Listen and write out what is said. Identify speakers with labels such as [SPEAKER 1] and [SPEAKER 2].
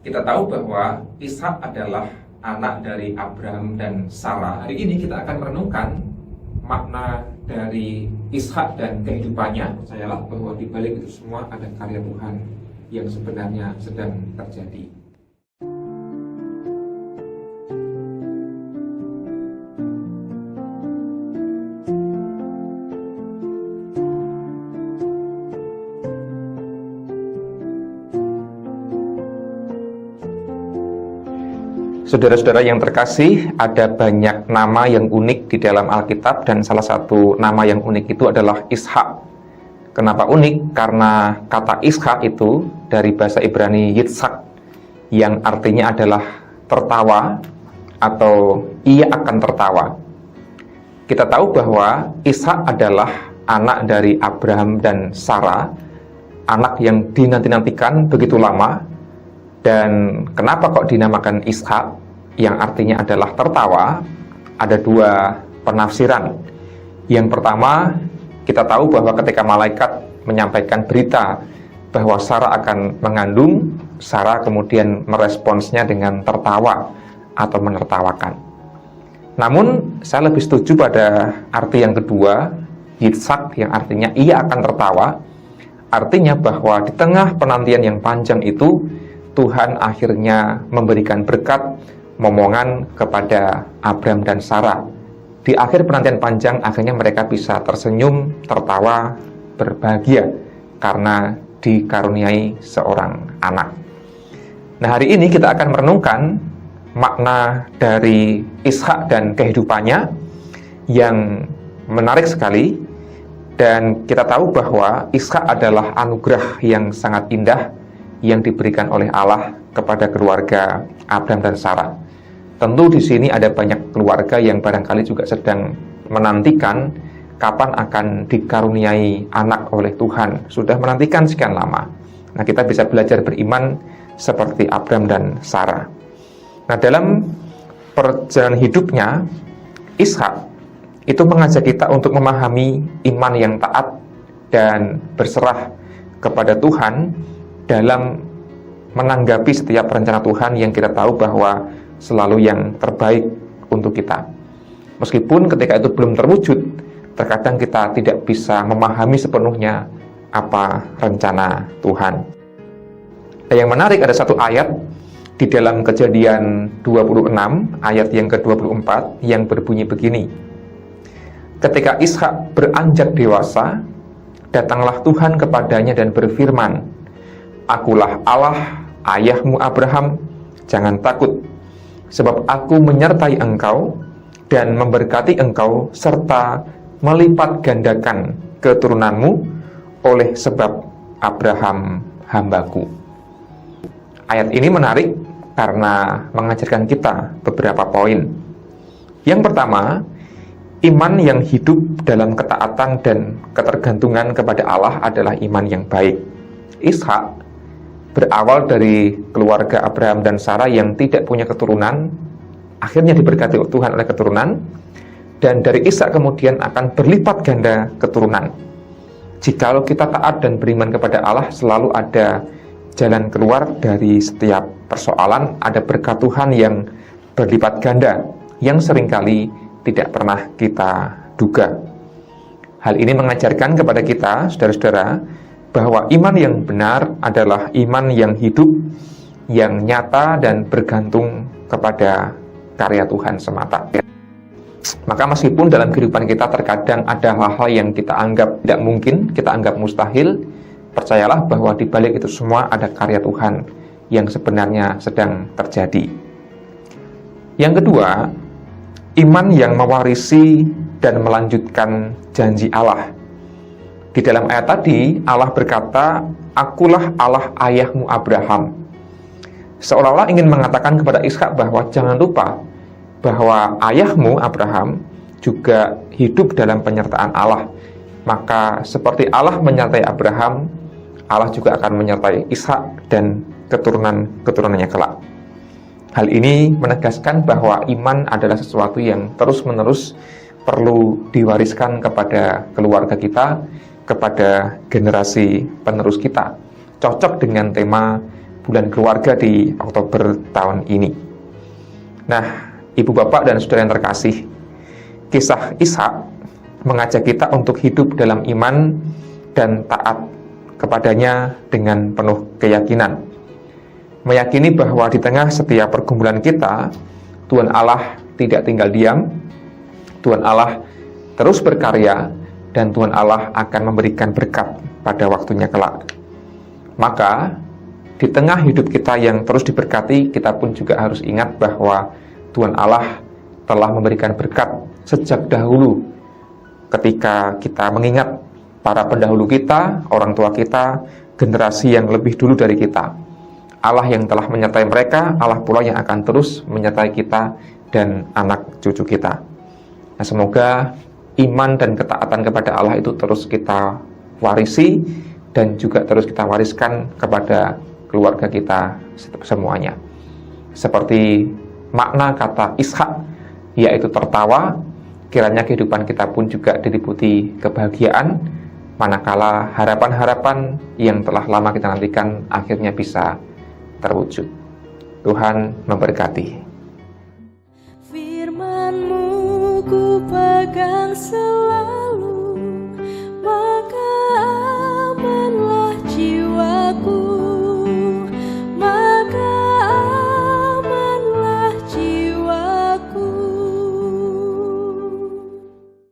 [SPEAKER 1] Kita tahu bahwa Ishak adalah anak dari Abraham dan Sarah. Hari ini kita akan merenungkan makna dari Ishak dan kehidupannya. Percayalah bahwa di balik itu semua ada karya Tuhan yang sebenarnya sedang terjadi. Saudara-saudara yang terkasih, ada banyak nama yang unik di dalam Alkitab dan salah satu nama yang unik itu adalah Ishak. Kenapa unik? Karena kata Ishak itu dari bahasa Ibrani Yitzhak yang artinya adalah tertawa atau ia akan tertawa. Kita tahu bahwa Ishak adalah anak dari Abraham dan Sarah, anak yang dinanti-nantikan begitu lama. Dan kenapa kok dinamakan Ishak yang artinya adalah tertawa? Ada dua penafsiran. Yang pertama, kita tahu bahwa ketika malaikat menyampaikan berita bahwa Sarah akan mengandung, Sarah kemudian meresponsnya dengan tertawa atau menertawakan. Namun, saya lebih setuju pada arti yang kedua, Yitzhak yang artinya ia akan tertawa. Artinya bahwa di tengah penantian yang panjang itu, Tuhan akhirnya memberikan berkat momongan kepada Abraham dan Sarah. Di akhir penantian panjang, akhirnya mereka bisa tersenyum, tertawa, berbahagia karena dikaruniai seorang anak. Nah, hari ini kita akan merenungkan makna dari Ishak dan kehidupannya yang menarik sekali. Dan kita tahu bahwa Ishak adalah anugerah yang sangat indah yang diberikan oleh Allah kepada keluarga Abraham dan Sarah. Tentu di sini ada banyak keluarga yang barangkali juga sedang menantikan kapan akan dikaruniai anak oleh Tuhan. Sudah menantikan sekian lama. Nah, kita bisa belajar beriman seperti Abraham dan Sarah. Nah, dalam perjalanan hidupnya, Ishak itu mengajak kita untuk memahami iman yang taat dan berserah kepada Tuhan dalam menanggapi setiap rencana Tuhan yang kita tahu bahwa selalu yang terbaik untuk kita. Meskipun ketika itu belum terwujud, terkadang kita tidak bisa memahami sepenuhnya apa rencana Tuhan. Dan yang menarik ada satu ayat di dalam Kejadian 26 ayat yang ke-24 yang berbunyi begini. Ketika Ishak beranjak dewasa, datanglah Tuhan kepadanya dan berfirman, "Akulah Allah ayahmu Abraham, jangan takut, sebab aku menyertai engkau dan memberkati engkau serta melipat gandakan keturunanmu oleh sebab Abraham hambaku." Ayat ini menarik karena mengajarkan kita beberapa poin. Yang pertama, iman yang hidup dalam ketaatan dan ketergantungan kepada Allah adalah iman yang baik. Ishak berawal dari keluarga Abraham dan Sarah yang tidak punya keturunan, akhirnya diberkati Tuhan oleh keturunan, dan dari Ishak kemudian akan berlipat ganda keturunan. Jikalau kita taat dan beriman kepada Allah, selalu ada jalan keluar dari setiap persoalan, ada berkat Tuhan yang berlipat ganda, yang seringkali tidak pernah kita duga. Hal ini mengajarkan kepada kita, saudara-saudara, bahwa iman yang benar adalah iman yang hidup, yang nyata dan bergantung kepada karya Tuhan semata. Maka meskipun dalam kehidupan kita terkadang ada hal-hal yang kita anggap tidak mungkin, kita anggap mustahil, percayalah bahwa di balik itu semua ada karya Tuhan yang sebenarnya sedang terjadi. Yang kedua, iman yang mewarisi dan melanjutkan janji Allah. Di dalam ayat tadi, Allah berkata, "Akulah Allah ayahmu Abraham." Seolah-olah ingin mengatakan kepada Ishak bahwa jangan lupa bahwa ayahmu Abraham juga hidup dalam penyertaan Allah. Maka seperti Allah menyertai Abraham, Allah juga akan menyertai Ishak dan keturunan-keturunannya kelak. Hal ini menegaskan bahwa iman adalah sesuatu yang terus-menerus perlu diwariskan kepada keluarga kita, kepada generasi penerus kita. Cocok dengan tema bulan keluarga di Oktober tahun ini. Nah, Ibu Bapak dan Saudara yang terkasih, kisah Ishak mengajak kita untuk hidup dalam iman dan taat kepadanya dengan penuh keyakinan. Meyakini bahwa di tengah setiap pergumulan kita, Tuhan Allah tidak tinggal diam, Tuhan Allah terus berkarya, dan Tuhan Allah akan memberikan berkat pada waktunya kelak. Maka, di tengah hidup kita yang terus diberkati, kita pun juga harus ingat bahwa Tuhan Allah telah memberikan berkat sejak dahulu ketika kita mengingat para pendahulu kita, orang tua kita, generasi yang lebih dulu dari kita. Allah yang telah menyertai mereka, Allah pula yang akan terus menyertai kita dan anak cucu kita. Nah, semoga iman dan ketaatan kepada Allah itu terus kita warisi dan juga terus kita wariskan kepada keluarga kita semuanya. Seperti makna kata Ishak, yaitu tertawa, kiranya kehidupan kita pun juga diliputi kebahagiaan, manakala harapan-harapan yang telah lama kita nantikan akhirnya bisa terwujud. Tuhan memberkati.
[SPEAKER 2] Firman-Mu ku pegang selalu, maka amanlah jiwaku.